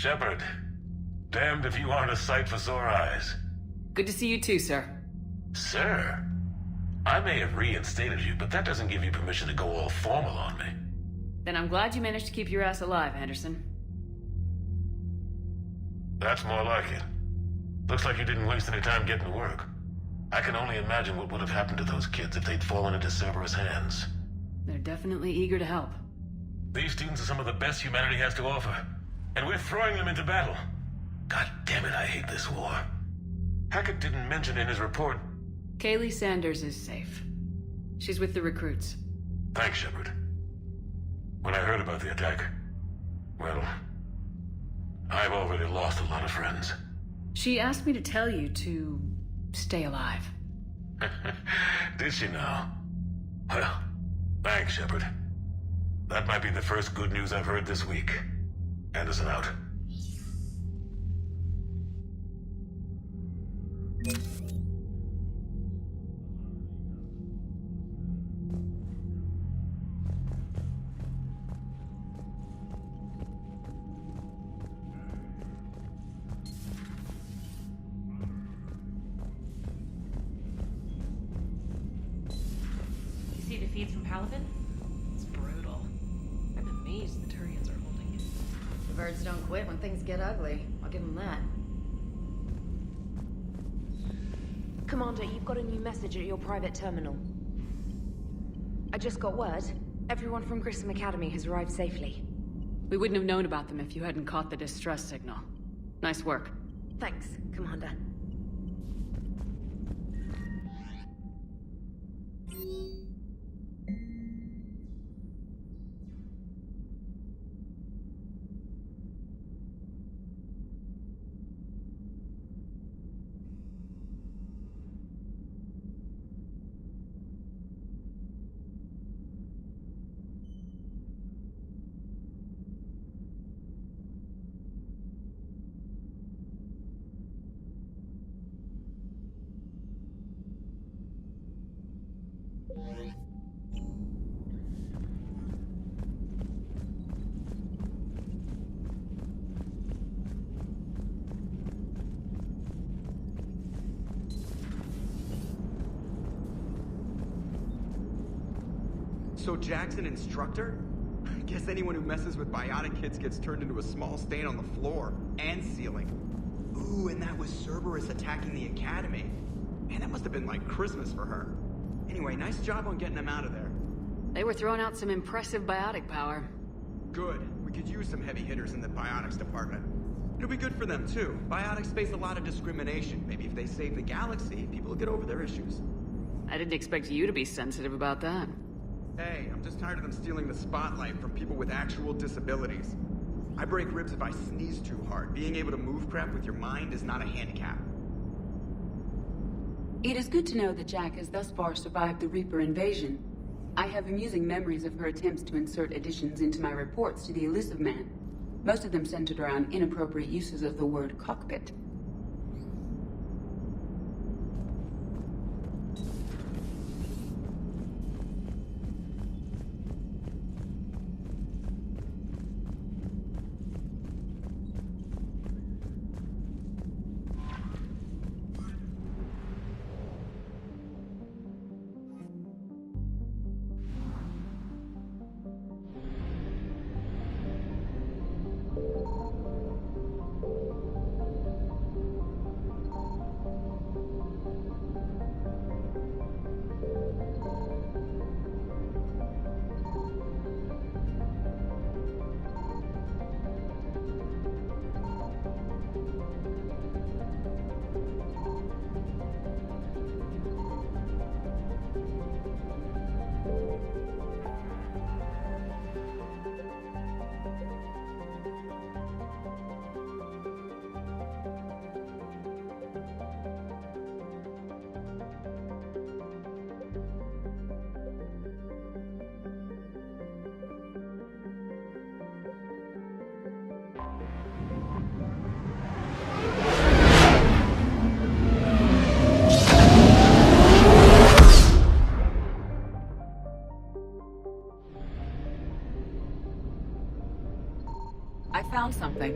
Shepard, damned if you aren't a sight for sore eyes. Good to see you too, sir. Sir? I may have reinstated you, but that doesn't give you permission to go all formal on me. Then I'm glad you managed to keep your ass alive, Henderson. That's more like it. Looks like you didn't waste any time getting to work. I can only imagine what would have happened to those kids if they'd fallen into Cerberus' hands. They're definitely eager to help. These students are some of the best humanity has to offer, and we're throwing them into battle. God damn it, I hate this war. Hackett didn't mention in his report... Kaylee Sanders is safe. She's with the recruits. Thanks, Shepard. When I heard about the attack, well, I've already lost a lot of friends. She asked me to tell you to stay alive. Did she now? Well, thanks, Shepard. That might be the first good news I've heard this week. Anderson out. See the feeds from Paladin? It's brutal. I'm amazed the Turians are holding it. The birds don't quit when things get ugly. I'll give them that. Commander, you've got a new message at your private terminal. I just got word. Everyone from Grissom Academy has arrived safely. We wouldn't have known about them if you hadn't caught the distress signal. Nice work. Thanks, Commander. So Jack's an instructor? I guess anyone who messes with biotic kids gets turned into a small stain on the floor and ceiling. Ooh, and that was Cerberus attacking the academy. Man, that must have been like Christmas for her. Anyway, nice job on getting them out of there. They were throwing out some impressive biotic power. Good. We could use some heavy hitters in the biotics department. It'll be good for them too. Biotics face a lot of discrimination. Maybe if they save the galaxy, people will get over their issues. I didn't expect you to be sensitive about that. Hey, I'm just tired of them stealing the spotlight from people with actual disabilities. I break ribs if I sneeze too hard. Being able to move crap with your mind is not a handicap. It is good to know that Jack has thus far survived the Reaper invasion. I have amusing memories of her attempts to insert additions into my reports to the Elusive Man. Most of them centered around inappropriate uses of the word cockpit. I found something.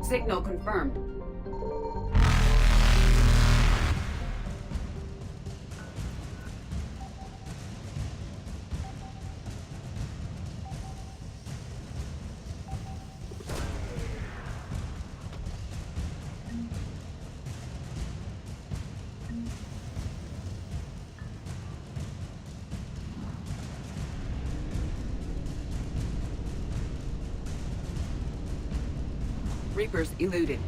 Signal confirmed. Reapers eluded.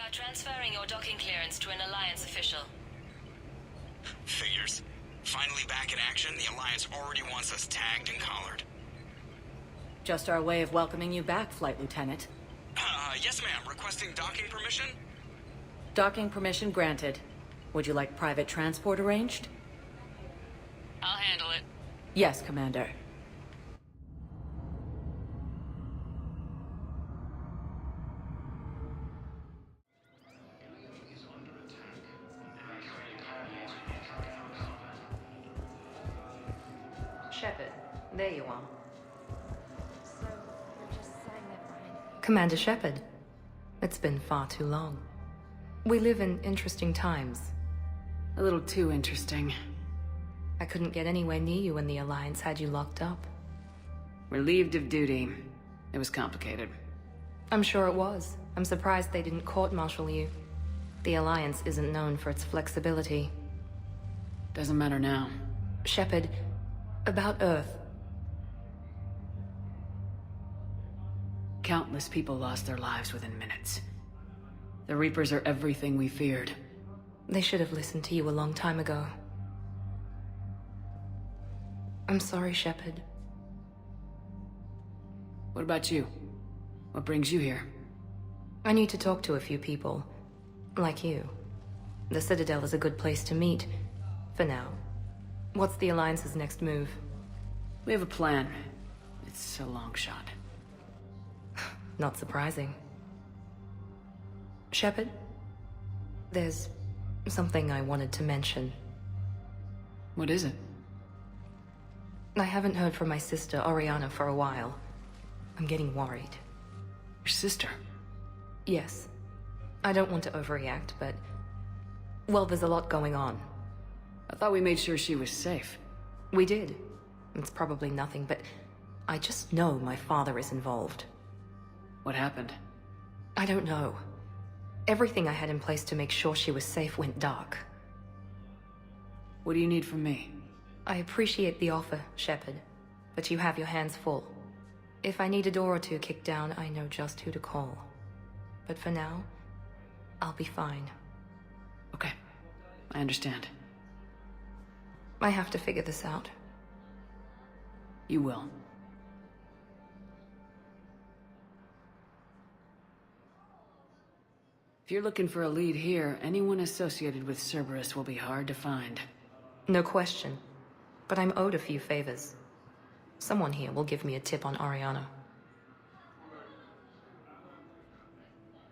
Transferring your docking clearance to an Alliance official. Figures. Finally back in action, the Alliance already wants us tagged and collared. Just our way of welcoming you back, Flight Lieutenant. Yes ma'am. Requesting docking permission? Docking permission granted. Would you like private transport arranged? I'll handle it. Yes, Commander. Shepard, there you are. So, you're just saying that, Ryan? Commander Shepard. It's been far too long. We live in interesting times. A little too interesting. I couldn't get anywhere near you when the Alliance had you locked up. Relieved of duty. It was complicated. I'm sure it was. I'm surprised they didn't court-martial you. The Alliance isn't known for its flexibility. Doesn't matter now. Shepard, about Earth. Countless people lost their lives within minutes. The Reapers are everything we feared. They should have listened to you a long time ago. I'm sorry, Shepard. What about you? What brings you here? I need to talk to a few people. Like you. The Citadel is a good place to meet. For now. What's the Alliance's next move? We have a plan. It's a long shot. Not surprising. Shepard? There's something I wanted to mention. What is it? I haven't heard from my sister, Oriana, for a while. I'm getting worried. Your sister? Yes. I don't want to overreact, but... well, there's a lot going on. I thought we made sure she was safe. We did. It's probably nothing, but I just know my father is involved. What happened? I don't know. Everything I had in place to make sure she was safe went dark. What do you need from me? I appreciate the offer, Shepard, but you have your hands full. If I need a door or two kicked down, I know just who to call. But for now, I'll be fine. Okay, I understand. I have to figure this out. You will. If you're looking for a lead here, anyone associated with Cerberus will be hard to find. No question. But I'm owed a few favors. Someone here will give me a tip on Oriana.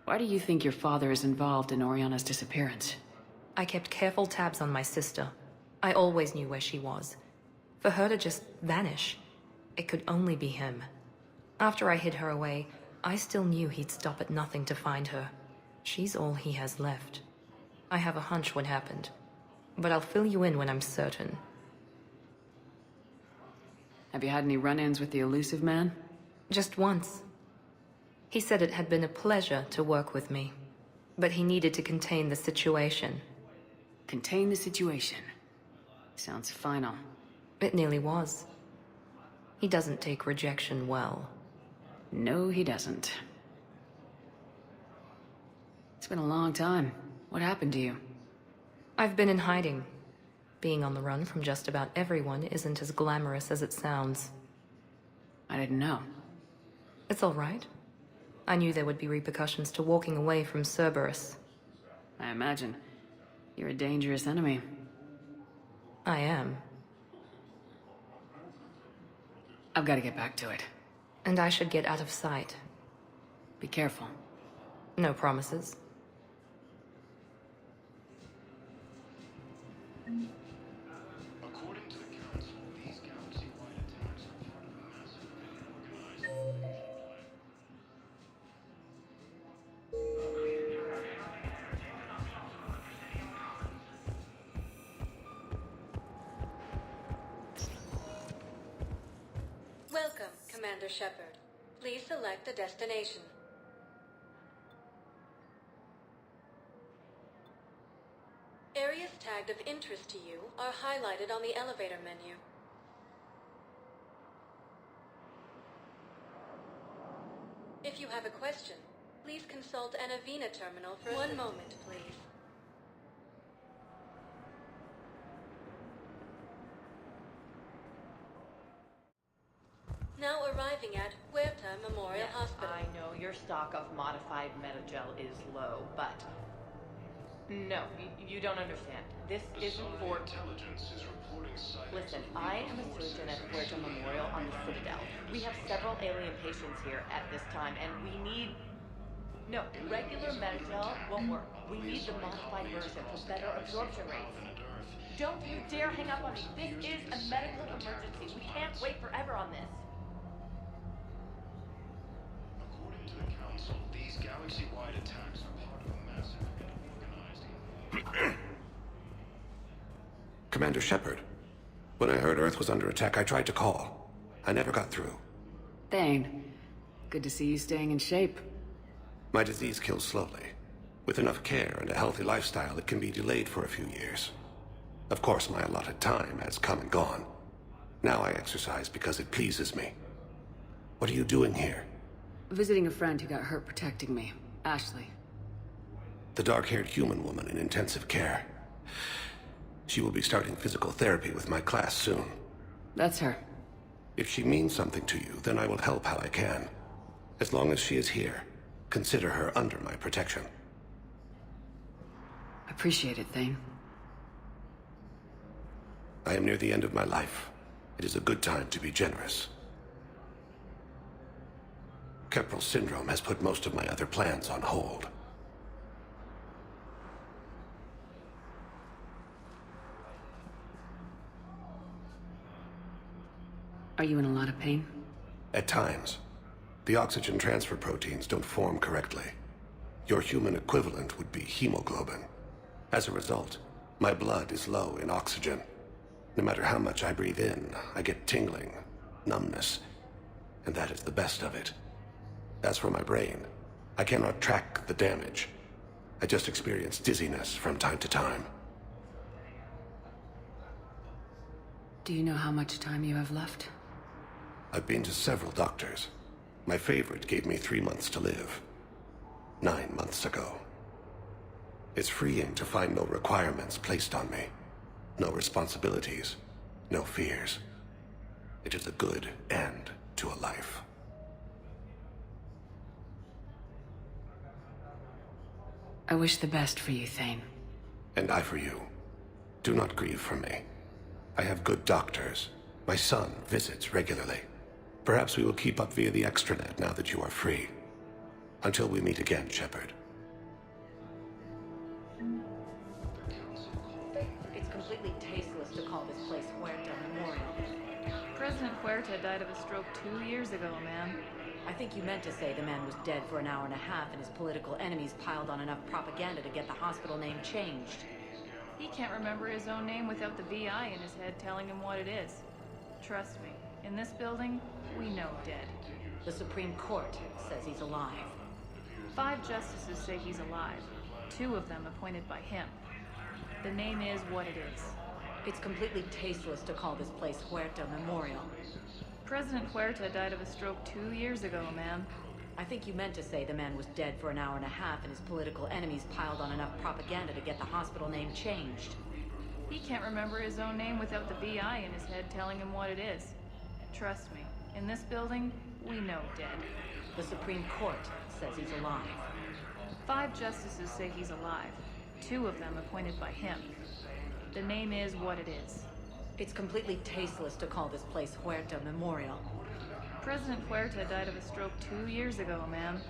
Why do you think your father is involved in Oriana's disappearance? I kept careful tabs on my sister. I always knew where she was. For her to just vanish, it could only be him. After I hid her away, I still knew he'd stop at nothing to find her. She's all he has left. I have a hunch what happened, but I'll fill you in when I'm certain. Have you had any run-ins with the elusive man? Just once. He said it had been a pleasure to work with me, but he needed to contain the situation. Contain the situation. Sounds final. It nearly was. He doesn't take rejection well. No, he doesn't. It's been a long time. What happened to you? I've been in hiding. Being on the run from just about everyone isn't as glamorous as it sounds. I didn't know. It's all right. I knew there would be repercussions to walking away from Cerberus. I imagine. You're a dangerous enemy. I am. I've got to get back to it. And I should get out of sight. Be careful. No promises. According to the Council, these galaxy-wide attacks are part of a massive organized Welcome, Commander Shepard. Please select a destination. Areas tagged of interest to you are highlighted on the elevator menu. If you have a question, please consult an Avena terminal for 1 moment, please. Now arriving at Huerta Memorial Hospital. I know your stock of modified metagel is low, but... No, you don't understand. This isn't for... Intelligence is reporting Listen, I am a surgeon at Huerta Memorial on the Citadel. We have several alien patients here at this time, and we need... No, regular metagel won't work. We need the modified version for better absorption rates. Don't you dare hang up on me. This is a medical emergency. We can't wait forever on this. According to the Council, these galaxy-wide attacks are part of a massive organized... Commander Shepard. When I heard Earth was under attack, I tried to call. I never got through. Thane, good to see you staying in shape. My disease kills slowly. With enough care and a healthy lifestyle, it can be delayed for a few years. Of course, my allotted time has come and gone. Now I exercise because it pleases me. What are you doing here? Visiting a friend who got hurt protecting me, Ashley. The dark-haired human woman in intensive care. She will be starting physical therapy with my class soon. That's her. If she means something to you, then I will help how I can. As long as she is here, consider her under my protection. Appreciate it, Thane. I am near the end of my life. It is a good time to be generous. Keppel syndrome has put most of my other plans on hold. Are you in a lot of pain? At times. The oxygen transfer proteins don't form correctly. Your human equivalent would be hemoglobin. As a result, my blood is low in oxygen. No matter how much I breathe in, I get tingling, numbness, and that is the best of it. As for my brain, I cannot track the damage. I just experience dizziness from time to time. Do you know how much time you have left? I've been to several doctors. My favorite gave me 3 months to live. 9 months ago. It's freeing to find no requirements placed on me. No responsibilities. No fears. It is a good end to a life. I wish the best for you, Thane. And I for you. Do not grieve for me. I have good doctors. My son visits regularly. Perhaps we will keep up via the extranet now that you are free. Until we meet again, Shepard. It's completely tasteless to call this place Huerta Memorial. President Huerta died of a stroke 2 years ago, ma'am. I think you meant to say the man was dead for an hour and a half and his political enemies piled on enough propaganda to get the hospital name changed. He can't remember his own name without the VI in his head telling him what it is. Trust me, in this building, we know dead. The Supreme Court says he's alive. 5 justices say he's alive, 2 of them appointed by him. The name is what it is. It's completely tasteless to call this place Huerta Memorial. President Huerta died of a stroke 2 years ago, ma'am. I think you meant to say the man was dead for an hour and a half and his political enemies piled on enough propaganda to get the hospital name changed. He can't remember his own name without the VI in his head telling him what it is. Trust me, in this building, we know dead. The Supreme Court says he's alive. 5 justices say he's alive. 2 of them appointed by him. The name is what it is. It's completely tasteless to call this place Huerta Memorial. President Huerta died of a stroke 2 years ago, ma'am.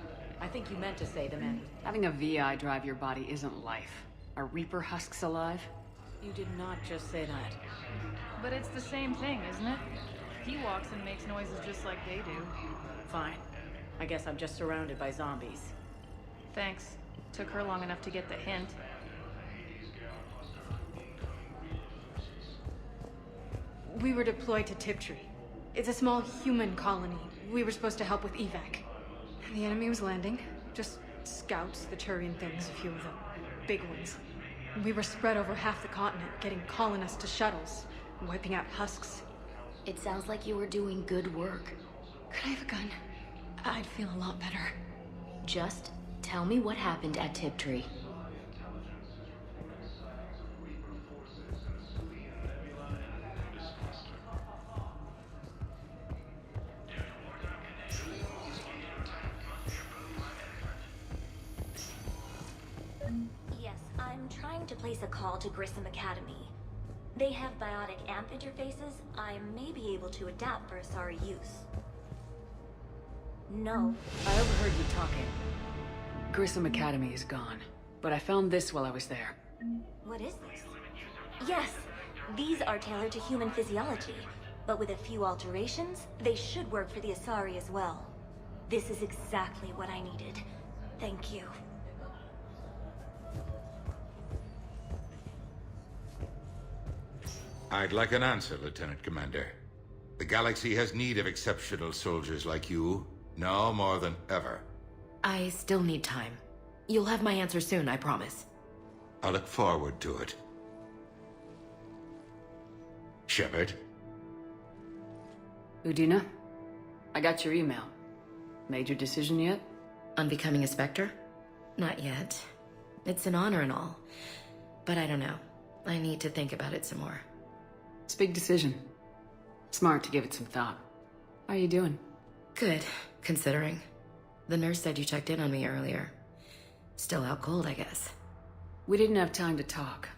I think you meant to say the man. Having a VI drive your body isn't life. Are Reaper husks alive? You did not just say that. But it's the same thing, isn't it? He walks and makes noises just like they do. Fine. I guess I'm just surrounded by zombies. Thanks. Took her long enough to get the hint. We were deployed to Tiptree. It's a small human colony. We were supposed to help with evac. The enemy was landing. Just scouts, the Turian things, a few of them. Big ones. We were spread over half the continent, getting colonists to shuttles, wiping out husks. It sounds like you were doing good work. Could I have a gun? I'd feel a lot better. Just tell me what happened at Tiptree. Yes, I'm trying to place a call to Grissom Academy. They have biotic amp interfaces. I may be able to adapt for Asari use. No. I overheard you talking. Grissom Academy is gone, but I found this while I was there. What is this? Yes, these are tailored to human physiology, but with a few alterations, they should work for the Asari as well. This is exactly what I needed. Thank you. I'd like an answer, Lieutenant Commander. The galaxy has need of exceptional soldiers like you, now more than ever. I still need time. You'll have my answer soon, I promise. I look forward to it. Shepard? Udina? I got your email. Made your decision yet? On becoming a Spectre? Not yet. It's an honor and all. But I don't know. I need to think about it some more. It's a big decision. Smart to give it some thought. How are you doing? Good, considering. The nurse said you checked in on me earlier. Still out cold, I guess. We didn't have time to talk.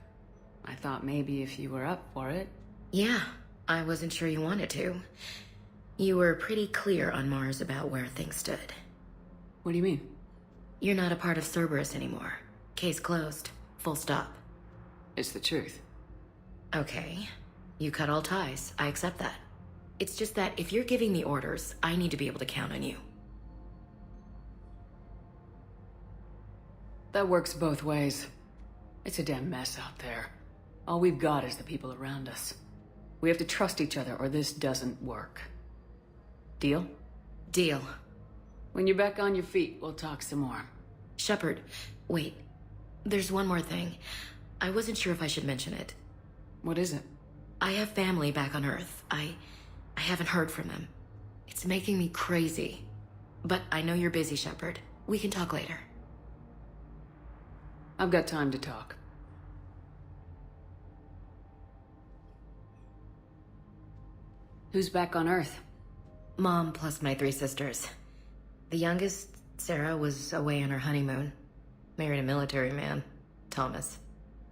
I thought maybe if you were up for it. Yeah, I wasn't sure you wanted to. You were pretty clear on Mars about where things stood. What do you mean? You're not a part of Cerberus anymore. Case closed. Full stop. It's the truth. Okay. You cut all ties. I accept that. It's just that if you're giving the orders, I need to be able to count on you. That works both ways. It's a damn mess out there. All we've got is the people around us. We have to trust each other or this doesn't work. Deal? Deal. When you're back on your feet, we'll talk some more. Shepard, wait. There's one more thing. I wasn't sure if I should mention it. What is it? I have family back on Earth. I haven't heard from them. It's making me crazy. But I know you're busy, Shepard. We can talk later. I've got time to talk. Who's back on Earth? Mom plus my 3 sisters. The youngest, Sarah, was away on her honeymoon. Married a military man, Thomas.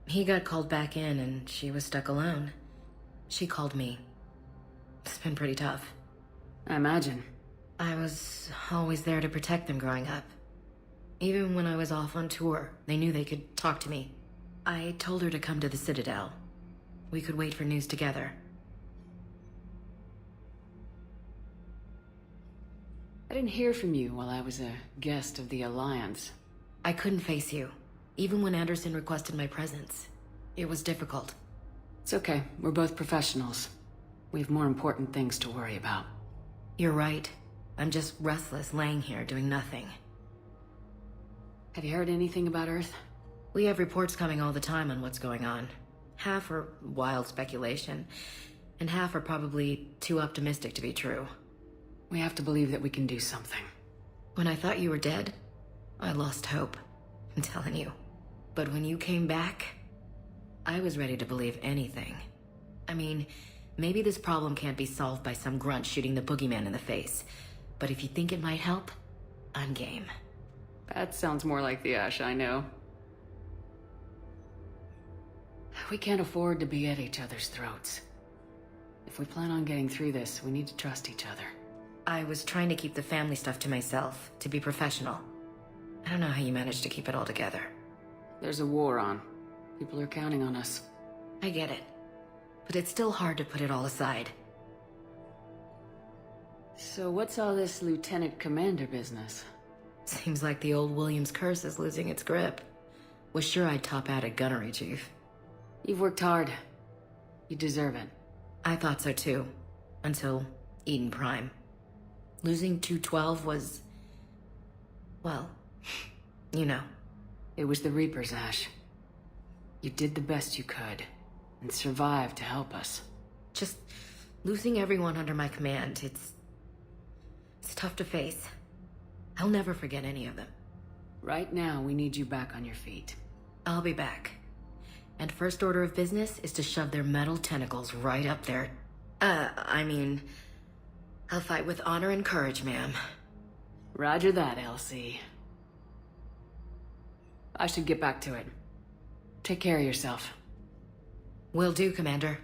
He got called back in and she was stuck alone. She called me. It's been pretty tough. I imagine. I was always there to protect them growing up. Even when I was off on tour, they knew they could talk to me. I told her to come to the Citadel. We could wait for news together. I didn't hear from you while I was a guest of the Alliance. I couldn't face you, even when Anderson requested my presence. It was difficult. It's okay. We're both professionals. We have more important things to worry about. You're right. I'm just restless, laying here doing nothing. Have you heard anything about Earth? We have reports coming all the time on what's going on. Half are wild speculation, and half are probably too optimistic to be true. We have to believe that we can do something. When I thought you were dead, I lost hope. I'm telling you. But when you came back, I was ready to believe anything. I mean, maybe this problem can't be solved by some grunt shooting the boogeyman in the face. But if you think it might help, I'm game. That sounds more like the Ash I know. We can't afford to be at each other's throats. If we plan on getting through this, we need to trust each other. I was trying to keep the family stuff to myself, to be professional. I don't know how you managed to keep it all together. There's a war on. People are counting on us. I get it. But it's still hard to put it all aside. So what's all this Lieutenant Commander business? Seems like the old Williams curse is losing its grip. Was sure I'd top out at gunnery, Chief. You've worked hard. You deserve it. I thought so too. Until Eden Prime. Losing 212 was... well, you know. It was the Reapers, Ash. You did the best you could, and survived to help us. Just losing everyone under my command, it's tough to face. I'll never forget any of them. Right now, we need you back on your feet. I'll be back. And first order of business is to shove their metal tentacles right up there. I'll fight with honor and courage, ma'am. Roger that, Elsie. I should get back to it. Take care of yourself. Will do, Commander.